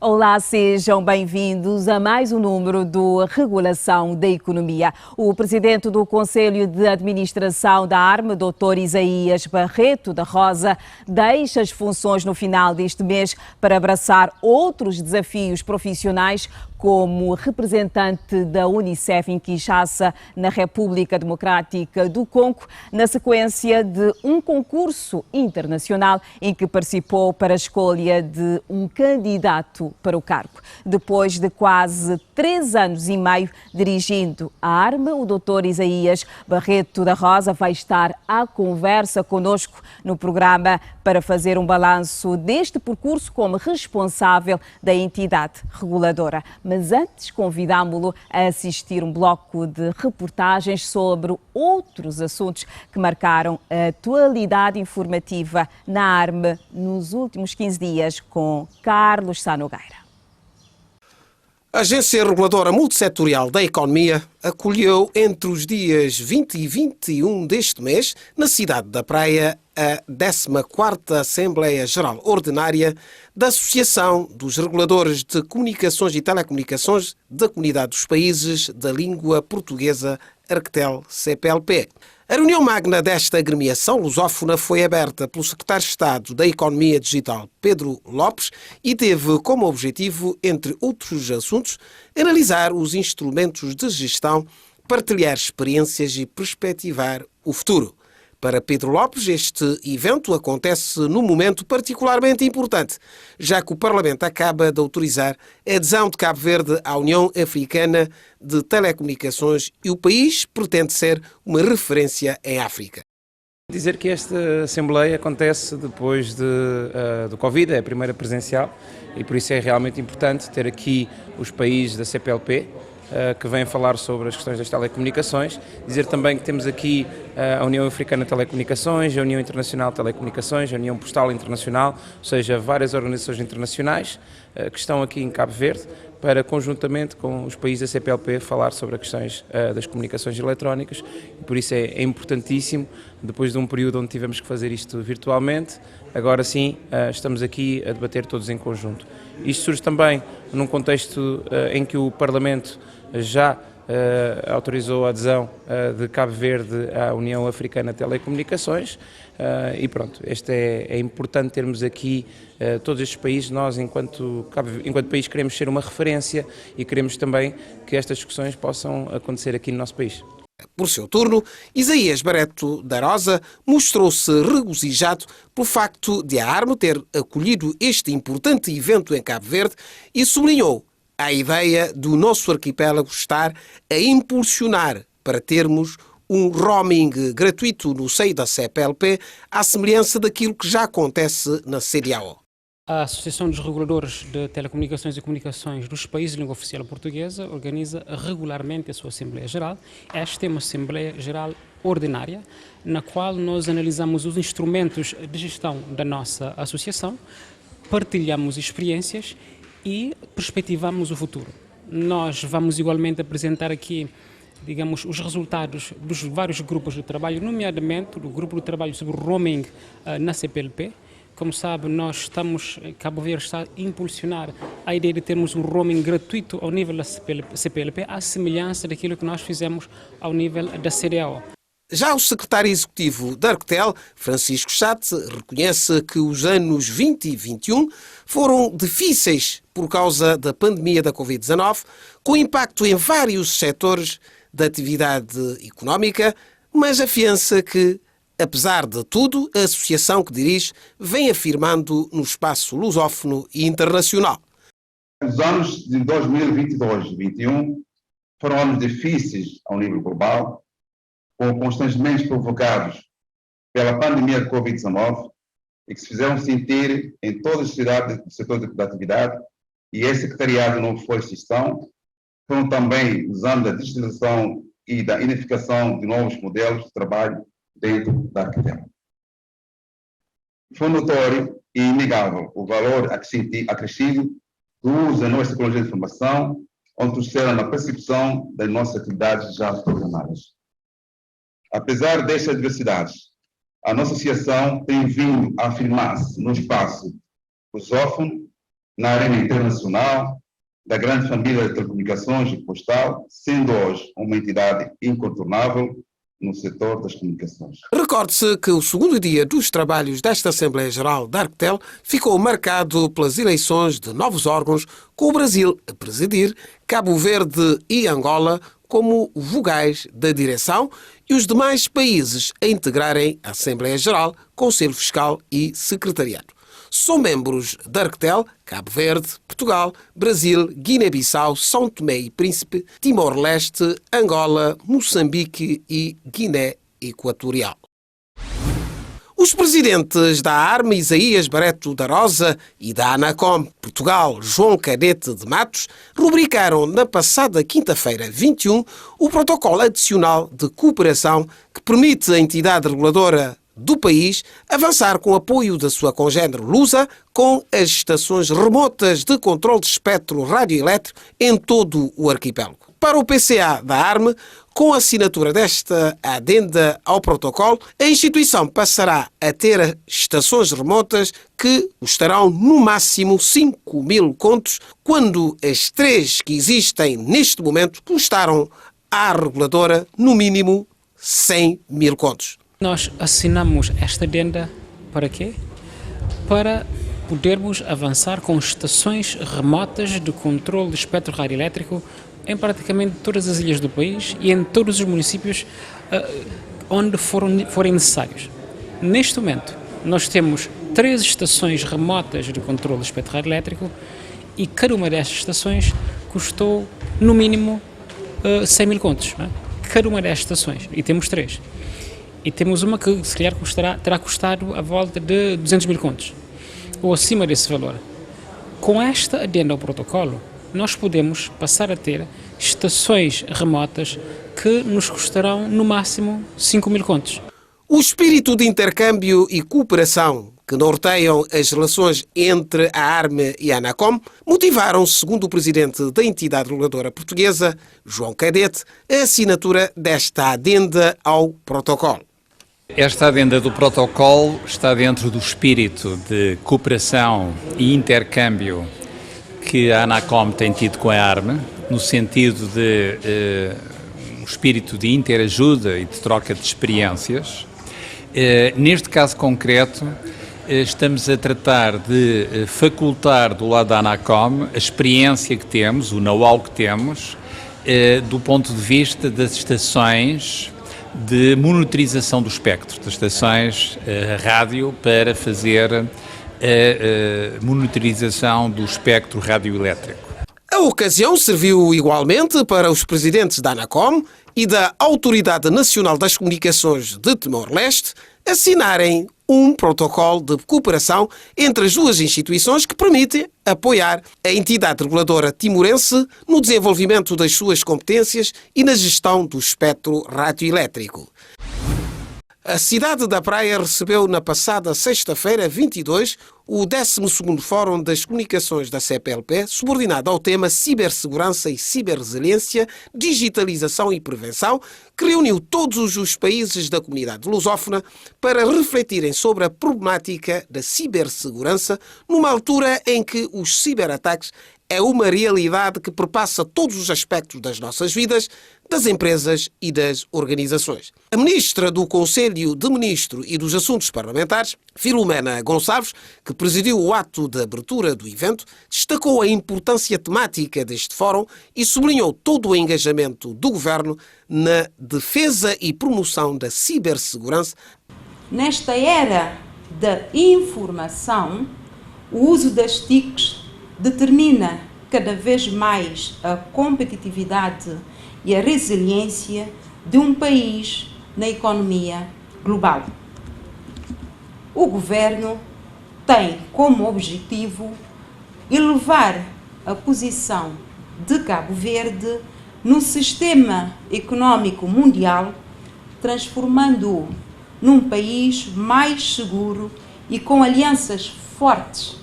Olá, sejam bem-vindos a mais um número do Regulação da Economia. O presidente do Conselho de Administração da ARME, Dr. Isaías Barreto da Rosa, deixa as funções no final deste mês para abraçar outros desafios profissionais, como representante da Unicef em Kinshasa, na República Democrática do Congo, na sequência de um concurso internacional em que participou para a escolha de um candidato para o cargo. Depois de quase 3 anos e meio dirigindo a ARME, o Dr. Isaías Barreto da Rosa vai estar à conversa conosco no programa para fazer um balanço deste percurso como responsável da entidade reguladora. Mas antes convidámo-lo a assistir um bloco de reportagens sobre outros assuntos que marcaram a atualidade informativa na ARME nos últimos 15 dias com Carlos Sá Nogueira. A Agência Reguladora Multissetorial da Economia acolheu entre os dias 20 e 21 deste mês, na cidade da Praia, a 14ª Assembleia Geral Ordinária da Associação dos Reguladores de Comunicações e Telecomunicações da Comunidade dos Países da Língua Portuguesa, Arctel-CPLP. A reunião magna desta agremiação lusófona foi aberta pelo secretário de Estado da Economia Digital, Pedro Lopes, e teve como objetivo, entre outros assuntos, analisar os instrumentos de gestão, partilhar experiências e perspectivar o futuro. Para Pedro Lopes, este evento acontece num momento particularmente importante, já que o Parlamento acaba de autorizar a adesão de Cabo Verde à União Africana de Telecomunicações e o país pretende ser uma referência em África. Dizer que esta Assembleia acontece depois do Covid, é a primeira presencial, e por isso é realmente importante ter aqui os países da CPLP, que vêm falar sobre as questões das telecomunicações. Dizer também que temos aqui a União Africana de Telecomunicações, a União Internacional de Telecomunicações, a União Postal Internacional, ou seja, várias organizações internacionais que estão aqui em Cabo Verde para, conjuntamente com os países da CPLP, falar sobre as questões das comunicações eletrónicas. E por isso é importantíssimo, depois de um período onde tivemos que fazer isto virtualmente, agora sim estamos aqui a debater todos em conjunto. Isto surge também num contexto em que o Parlamento já autorizou a adesão de Cabo Verde à União Africana de Telecomunicações e pronto, é importante termos aqui todos estes países. Nós, enquanto país, queremos ser uma referência e queremos também que estas discussões possam acontecer aqui no nosso país. Por seu turno, Isaías Barreto da Rosa mostrou-se regozijado pelo facto de a ARME ter acolhido este importante evento em Cabo Verde e sublinhou a ideia do nosso arquipélago estar a impulsionar para termos um roaming gratuito no seio da CPLP, à semelhança daquilo que já acontece na CDAO. A Associação dos Reguladores de Telecomunicações e Comunicações dos Países de Língua Oficial Portuguesa organiza regularmente a sua Assembleia Geral. Esta é uma Assembleia Geral ordinária, na qual nós analisamos os instrumentos de gestão da nossa associação, partilhamos experiências e perspectivamos o futuro. Nós vamos igualmente apresentar aqui, digamos, os resultados dos vários grupos de trabalho, nomeadamente o grupo de trabalho sobre o roaming na CPLP. Como sabe, Cabo Verde está a impulsionar a ideia de termos um roaming gratuito ao nível da CPLP, à semelhança daquilo que nós fizemos ao nível da CDAO. Já o secretário executivo da Arctel, Francisco Chate, reconhece que os anos 20 e 21 foram difíceis por causa da pandemia da Covid-19, com impacto em vários setores da atividade económica, mas afiança que, apesar de tudo, a associação que dirige vem afirmando no espaço lusófono e internacional. Os anos de 2022 e 2021 foram anos difíceis ao nível global, com constrangimentos provocados pela pandemia de Covid-19 e que se fizeram sentir em todas as cidades do setor da atividade, e esse secretariado não foi exceção. Foram também os anos da digitalização e da identificação de novos modelos de trabalho dentro da Arctel. Foi notório e inegável o valor acrescido do uso das novas tecnologias de informação, onde trouxeram na percepção das nossas atividades já programadas. Apesar destas adversidades, a nossa associação tem vindo a afirmar-se no espaço lusófono na arena internacional da grande família de telecomunicações e postal, sendo hoje uma entidade incontornável no setor das comunicações. Recorde-se que o segundo dia dos trabalhos desta Assembleia Geral da Arctel ficou marcado pelas eleições de novos órgãos, com o Brasil a presidir, Cabo Verde e Angola como vogais da direção e os demais países a integrarem a Assembleia Geral, Conselho Fiscal e Secretariado. São membros da Arctel Cabo Verde, Portugal, Brasil, Guiné-Bissau, São Tomé e Príncipe, Timor-Leste, Angola, Moçambique e Guiné Equatorial. Os presidentes da ARME, Isaías Barreto da Rosa, e da ANACOM, Portugal, João Cadete de Matos, rubricaram na passada quinta-feira, 21, o protocolo adicional de cooperação que permite à entidade reguladora do país avançar com o apoio da sua congênere lusa com as estações remotas de controle de espectro radioelétrico em todo o arquipélago. Para o PCA da ARME, com a assinatura desta adenda ao protocolo, a instituição passará a ter estações remotas que custarão no máximo 5.000 contos, quando as 3 que existem neste momento custaram à reguladora no mínimo 100.000 contos. Nós assinamos esta adenda para quê? Para podermos avançar com estações remotas de controle de espectro radioelétrico em praticamente todas as ilhas do país e em todos os municípios onde forem necessários. Neste momento, nós temos 3 estações remotas de controle de espectro radioelétrico e cada uma destas estações custou, no mínimo, 100.000 contos. Não é? Cada uma destas estações. E temos 3. E temos uma que, se calhar, terá custado a volta de 200.000 contos, ou acima desse valor. Com esta adenda ao protocolo, nós podemos passar a ter estações remotas que nos custarão, no máximo, 5.000 contos. O espírito de intercâmbio e cooperação que norteiam as relações entre a ARME e a ANACOM motivaram, segundo o presidente da entidade reguladora portuguesa, João Cadete, a assinatura desta adenda ao protocolo. Esta adenda do protocolo está dentro do espírito de cooperação e intercâmbio que a ANACOM tem tido com a ARME, no sentido de um espírito de interajuda e de troca de experiências. Neste caso concreto, estamos a tratar de facultar do lado da ANACOM a experiência que temos, o know-how que temos, do ponto de vista das estações de monitorização do espectro, das estações rádio para fazer a monitorização do espectro radioelétrico. A ocasião serviu igualmente para os presidentes da ANACOM e da Autoridade Nacional das Comunicações de Timor-Leste assinarem um protocolo de cooperação entre as duas instituições que permite apoiar a entidade reguladora timorense no desenvolvimento das suas competências e na gestão do espectro radioelétrico. A cidade da Praia recebeu na passada sexta-feira, 22, o 12º Fórum das Comunicações da CPLP, subordinado ao tema Cibersegurança e Ciberresiliência, Digitalização e Prevenção, que reuniu todos os países da comunidade lusófona para refletirem sobre a problemática da cibersegurança numa altura em que os ciberataques é uma realidade que perpassa todos os aspectos das nossas vidas, das empresas e das organizações. A ministra do Conselho de Ministros e dos Assuntos Parlamentares, Filomena Gonçalves, que presidiu o ato de abertura do evento, destacou a importância temática deste fórum e sublinhou todo o engajamento do Governo na defesa e promoção da cibersegurança. Nesta era da informação, o uso das TICs determina cada vez mais a competitividade e a resiliência de um país na economia global. O Governo tem como objetivo elevar a posição de Cabo Verde no sistema econômico mundial, transformando-o num país mais seguro e com alianças fortes,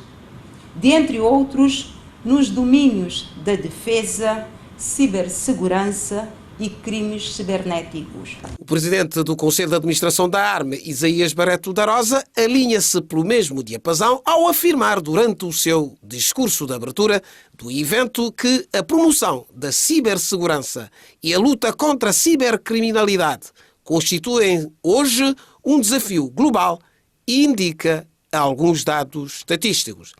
dentre outros, nos domínios da defesa, cibersegurança e crimes cibernéticos. O presidente do Conselho de Administração da ARM, Isaías Barreto da Rosa, alinha-se pelo mesmo diapasão ao afirmar durante o seu discurso de abertura do evento que a promoção da cibersegurança e a luta contra a cibercriminalidade constituem hoje um desafio global e indica alguns dados estatísticos.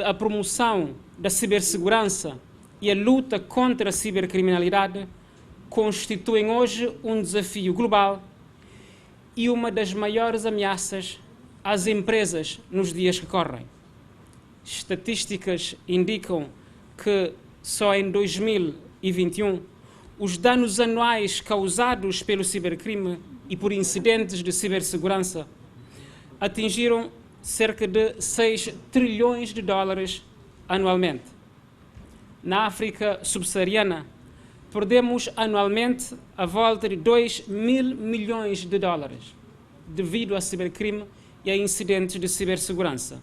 A promoção da cibersegurança e a luta contra a cibercriminalidade constituem hoje um desafio global e uma das maiores ameaças às empresas nos dias que correm. Estatísticas indicam que só em 2021 os danos anuais causados pelo cibercrime e por incidentes de cibersegurança atingiram cerca de 6 trilhões de dólares anualmente. Na África subsaariana, perdemos anualmente a volta de 2 mil milhões de dólares devido a cibercrime e a incidentes de cibersegurança.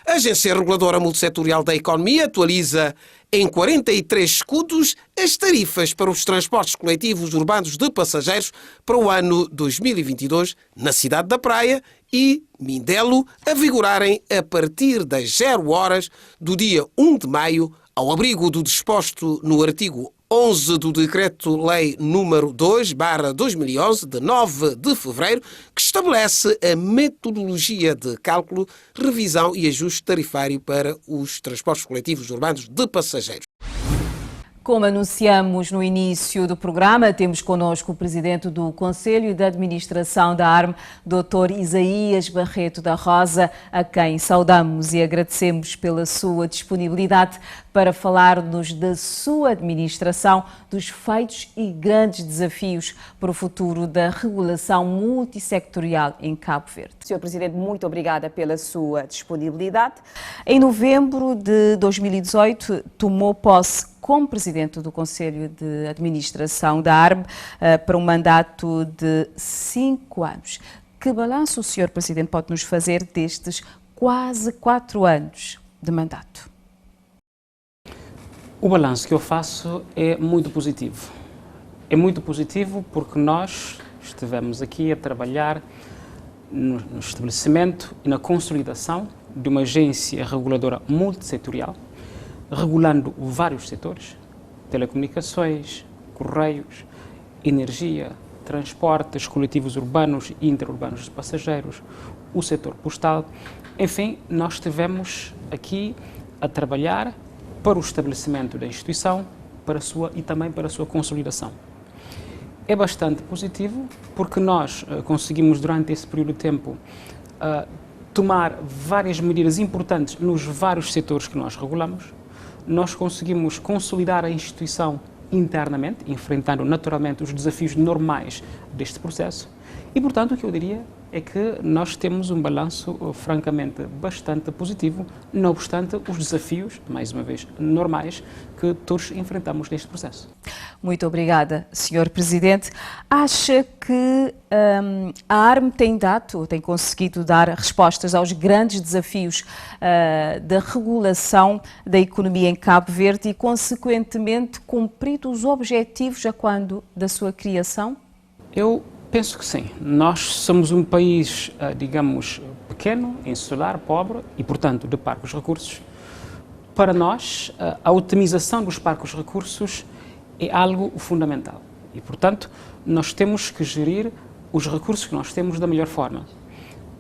A Agência Reguladora Multissetorial da Economia atualiza em 43 escudos as tarifas para os transportes coletivos urbanos de passageiros para o ano 2022 na cidade da Praia e Mindelo a vigorarem a partir das 0 horas do dia 1 de maio, ao abrigo do disposto no artigo 11 do Decreto-Lei nº 2/2011, de 9 de fevereiro, que estabelece a metodologia de cálculo, revisão e ajuste tarifário para os transportes coletivos urbanos de passageiros. Como anunciamos no início do programa, temos connosco o presidente do Conselho de Administração da ARM, Dr. Isaías Barreto da Rosa, a quem saudamos e agradecemos pela sua disponibilidade para falar-nos da sua administração, dos feitos e grandes desafios para o futuro da regulação multissectorial em Cabo Verde. Sr. Presidente, muito obrigada pela sua disponibilidade. Em novembro de 2018, tomou posse como presidente do Conselho de Administração da ARM para um mandato de 5 anos. Que balanço o Sr. Presidente pode nos fazer destes quase 4 anos de mandato? O balanço que eu faço é muito positivo. É muito positivo porque nós estivemos aqui a trabalhar no estabelecimento e na consolidação de uma agência reguladora multissetorial, regulando vários setores: telecomunicações, correios, energia, transportes coletivos urbanos e interurbanos de passageiros, o setor postal. Enfim, nós estivemos aqui a trabalhar para o estabelecimento da instituição e também para a sua consolidação. É bastante positivo porque nós conseguimos, durante esse período de tempo, tomar várias medidas importantes nos vários setores que nós regulamos. Nós conseguimos consolidar a instituição internamente, enfrentando naturalmente os desafios normais deste processo. E, portanto, o que eu diria é que nós temos um balanço francamente bastante positivo, não obstante os desafios, mais uma vez, normais, que todos enfrentamos neste processo. Muito obrigada, Sr. Presidente. Acha que a ARM tem conseguido dar respostas aos grandes desafios da regulação da economia em Cabo Verde e, consequentemente, cumprido os objetivos a quando da sua criação? Eu penso que sim. Nós somos um país, digamos, pequeno, insular, pobre e, portanto, de parcos recursos. Para nós, a otimização dos parcos recursos é algo fundamental e, portanto, nós temos que gerir os recursos que nós temos da melhor forma.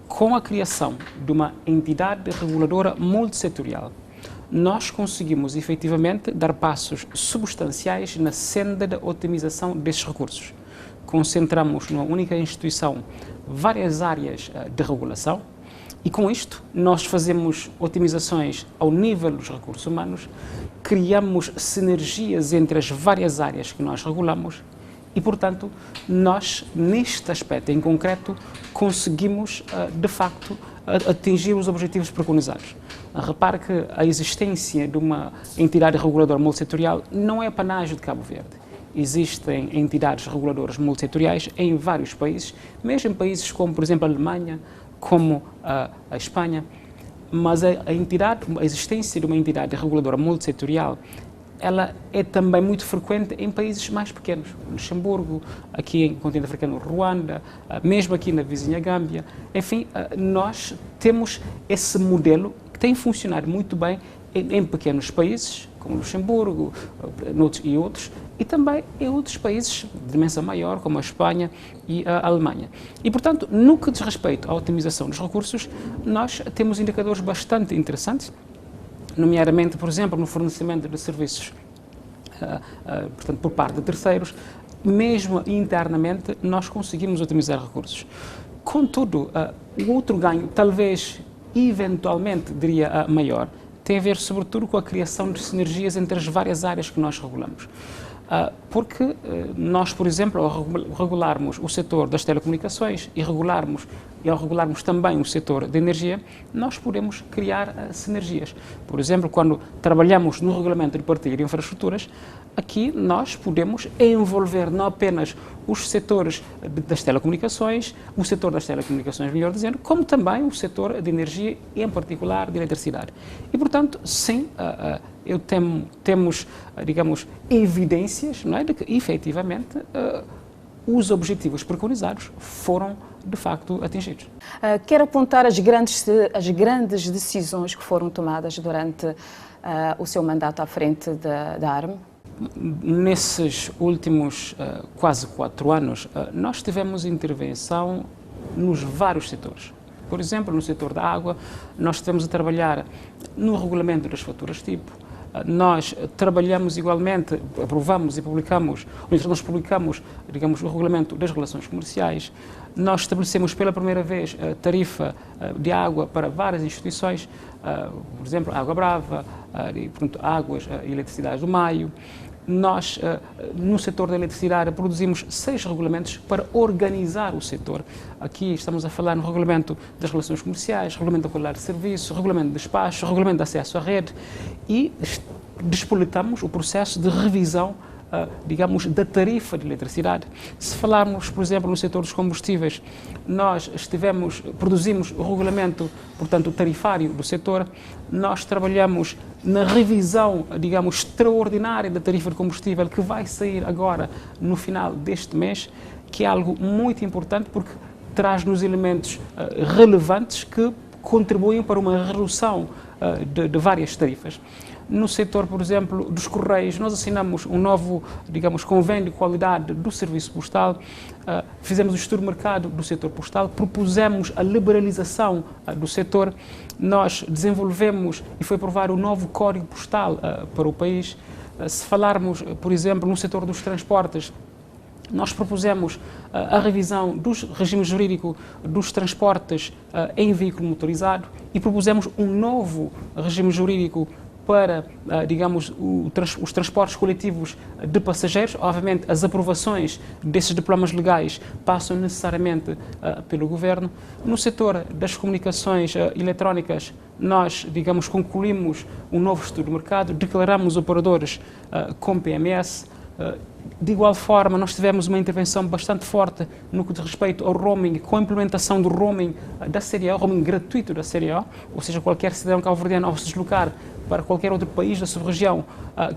Com a criação de uma entidade reguladora multissetorial, nós conseguimos efetivamente dar passos substanciais na senda da otimização destes recursos. Concentramos numa única instituição várias áreas de regulação e, com isto, nós fazemos otimizações ao nível dos recursos humanos, criamos sinergias entre as várias áreas que nós regulamos e, portanto, nós, neste aspecto em concreto, conseguimos, de facto, atingir os objetivos preconizados. Repare que a existência de uma entidade reguladora multissetorial não é apanágio de Cabo Verde. Existem entidades reguladoras multissetoriais em vários países, mesmo em países como, por exemplo, a Alemanha, como a Espanha, mas a existência de uma entidade reguladora multissetorial ela é também muito frequente em países mais pequenos, Luxemburgo, aqui no continente africano, Ruanda, mesmo aqui na vizinha Gâmbia. Enfim, nós temos esse modelo que tem funcionado muito bem em pequenos países, como Luxemburgo e outros, e também em outros países de dimensão maior, como a Espanha e a Alemanha. E, portanto, no que diz respeito à otimização dos recursos, nós temos indicadores bastante interessantes, nomeadamente, por exemplo, no fornecimento de serviços, portanto, por parte de terceiros. Mesmo internamente, nós conseguimos otimizar recursos. Contudo, o outro ganho, talvez, eventualmente, diria maior, tem a ver, sobretudo, com a criação de sinergias entre as várias áreas que nós regulamos. Porque nós, por exemplo, ao regularmos o setor das telecomunicações e ao regularmos também o setor da energia, nós podemos criar sinergias. Por exemplo, quando trabalhamos no regulamento de partilha de infraestruturas, aqui nós podemos envolver não apenas os setores das telecomunicações, o setor das telecomunicações, melhor dizendo, como também o setor de energia, em particular de eletricidade. E, portanto, sim, temos, digamos, evidências, não é, de que, efetivamente, os objetivos preconizados foram, de facto, atingidos. Quero apontar as grandes decisões que foram tomadas durante o seu mandato à frente da ARME. Nesses últimos quase 4 anos, nós tivemos intervenção nos vários setores. Por exemplo, no setor da água, nós estivemos a trabalhar no regulamento das faturas tipo. Nós trabalhamos igualmente, aprovamos e publicamos, nós publicamos, digamos, o regulamento das relações comerciais. Nós estabelecemos pela primeira vez a tarifa de água para várias instituições, por exemplo, Água Brava, portanto, Águas e Eletricidade do Maio. Nós, no setor da eletricidade, produzimos 6 regulamentos para organizar o setor. Aqui estamos a falar no regulamento das relações comerciais, regulamento da qualidade de serviço, regulamento de despacho, regulamento de acesso à rede e despoletamos o processo de revisão, digamos, da tarifa de eletricidade. Se falarmos, por exemplo, no setor dos combustíveis, nós produzimos o regulamento, portanto, tarifário do setor, nós trabalhamos na revisão, digamos, extraordinária da tarifa de combustível que vai sair agora no final deste mês, que é algo muito importante porque traz-nos elementos relevantes que contribuem para uma redução de várias tarifas. No setor, por exemplo, dos Correios, nós assinamos um novo, digamos, convênio de qualidade do serviço postal, fizemos o estudo de mercado do setor postal, propusemos a liberalização do setor, nós desenvolvemos e foi aprovado o novo Código Postal para o país. Se falarmos, por exemplo, no setor dos transportes, nós propusemos a revisão do regime jurídico dos transportes em veículo motorizado e propusemos um novo regime jurídico para, digamos, os transportes coletivos de passageiros. Obviamente, as aprovações desses diplomas legais passam necessariamente pelo Governo. No setor das comunicações eletrónicas, nós, digamos, concluímos um novo estudo de mercado, declaramos operadores com PMS. De igual forma, nós tivemos uma intervenção bastante forte no que diz respeito ao roaming, com a implementação do roaming da série A, roaming gratuito da série A, ou seja, qualquer cidadão cabo-verdiano ao se deslocar para qualquer outro país da sub-região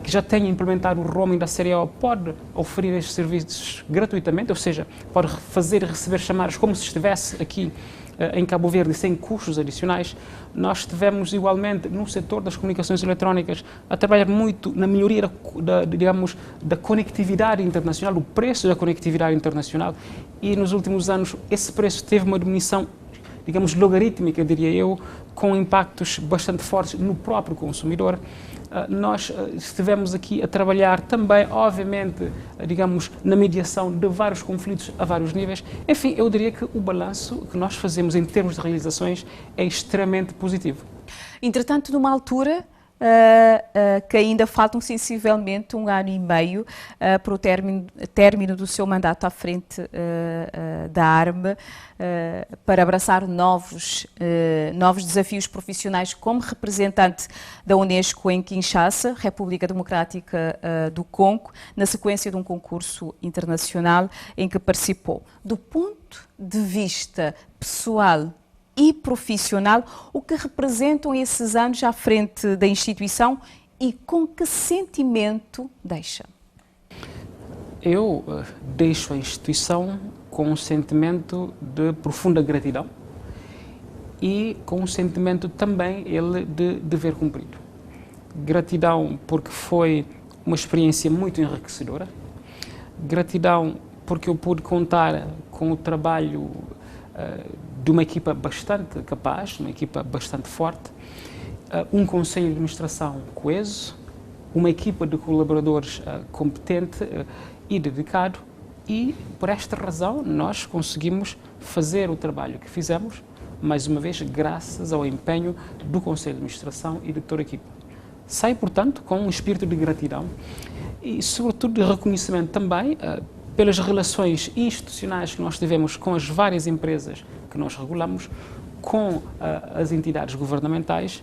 que já tenha implementado o roaming da série A pode oferir estes serviços gratuitamente, ou seja, pode fazer e receber chamadas como se estivesse aqui em Cabo Verde sem custos adicionais. Nós estivemos igualmente no setor das comunicações eletrónicas a trabalhar muito na melhoria da conectividade internacional, o preço da conectividade internacional, e nos últimos anos esse preço teve uma diminuição, digamos, logarítmica, diria eu, com impactos bastante fortes no próprio consumidor. Nós estivemos aqui a trabalhar também, obviamente, digamos, na mediação de vários conflitos a vários níveis. Enfim, eu diria que o balanço que nós fazemos em termos de realizações é extremamente positivo. Entretanto, numa altura que ainda faltam sensivelmente 1 ano e meio para o término do seu mandato à frente da ARME, para abraçar novos desafios profissionais como representante da Unesco em Kinshasa, República Democrática do Congo, na sequência de um concurso internacional em que participou. Do ponto de vista pessoal e profissional, o que representam esses anos à frente da instituição e com que sentimento deixa? Eu deixo a instituição com um sentimento de profunda gratidão e com um sentimento também ele de dever cumprido. Gratidão porque foi uma experiência muito enriquecedora. Gratidão porque eu pude contar com o trabalho de uma equipa bastante capaz, uma equipa bastante forte, um conselho de administração coeso, uma equipa de colaboradores competente e dedicado, e por esta razão nós conseguimos fazer o trabalho que fizemos, mais uma vez graças ao empenho do conselho de administração e de toda a equipa. Saio, portanto, com um espírito de gratidão e, sobretudo, de reconhecimento também pelas relações institucionais que nós tivemos com as várias empresas que nós regulamos, com as entidades governamentais,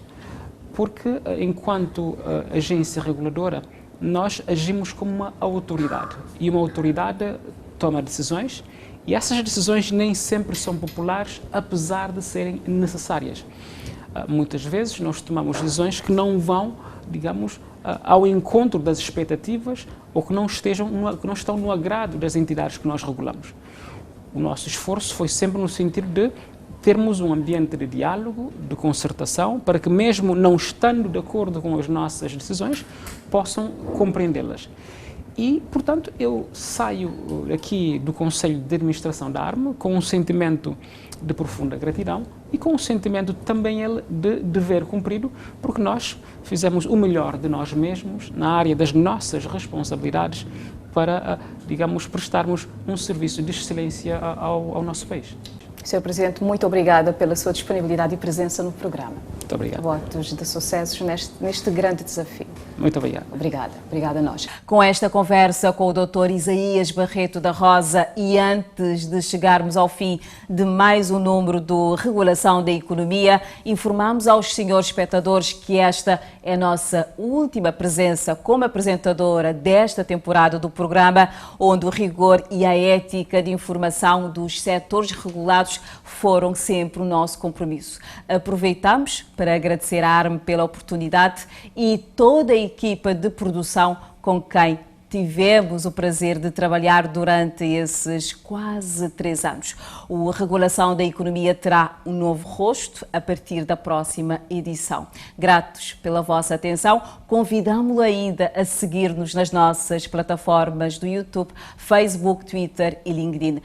porque, enquanto agência reguladora, nós agimos como uma autoridade, e uma autoridade toma decisões, e essas decisões nem sempre são populares, apesar de serem necessárias. Muitas vezes nós tomamos decisões que não vão, digamos, ao encontro das expectativas ou que não estão no agrado das entidades que nós regulamos. O nosso esforço foi sempre no sentido de termos um ambiente de diálogo, de concertação, para que mesmo não estando de acordo com as nossas decisões, possam compreendê-las. E, portanto, eu saio aqui do Conselho de Administração da ARME com um sentimento de profunda gratidão e com um sentimento também ele de dever cumprido, porque nós fizemos o melhor de nós mesmos na área das nossas responsabilidades para, digamos, prestarmos um serviço de excelência ao nosso país. Sr. Presidente, muito obrigada pela sua disponibilidade e presença no programa. Muito obrigado. Votos de sucessos neste grande desafio. Muito obrigado. Obrigada. Obrigada a nós. Com esta conversa com o Dr. Isaías Barreto da Rosa, e antes de chegarmos ao fim de mais um número do Regulação da Economia, informamos aos senhores espectadores que esta é a nossa última presença como apresentadora desta temporada do programa, onde o rigor e a ética de informação dos setores regulados foram sempre o nosso compromisso. Aproveitamos para agradecer à ARME pela oportunidade e toda a equipa de produção com quem tivemos o prazer de trabalhar durante esses quase 3 anos. O Regulação da Economia terá um novo rosto a partir da próxima edição. Gratos pela vossa atenção, convidamo-lo ainda a seguir-nos nas nossas plataformas do YouTube, Facebook, Twitter e LinkedIn.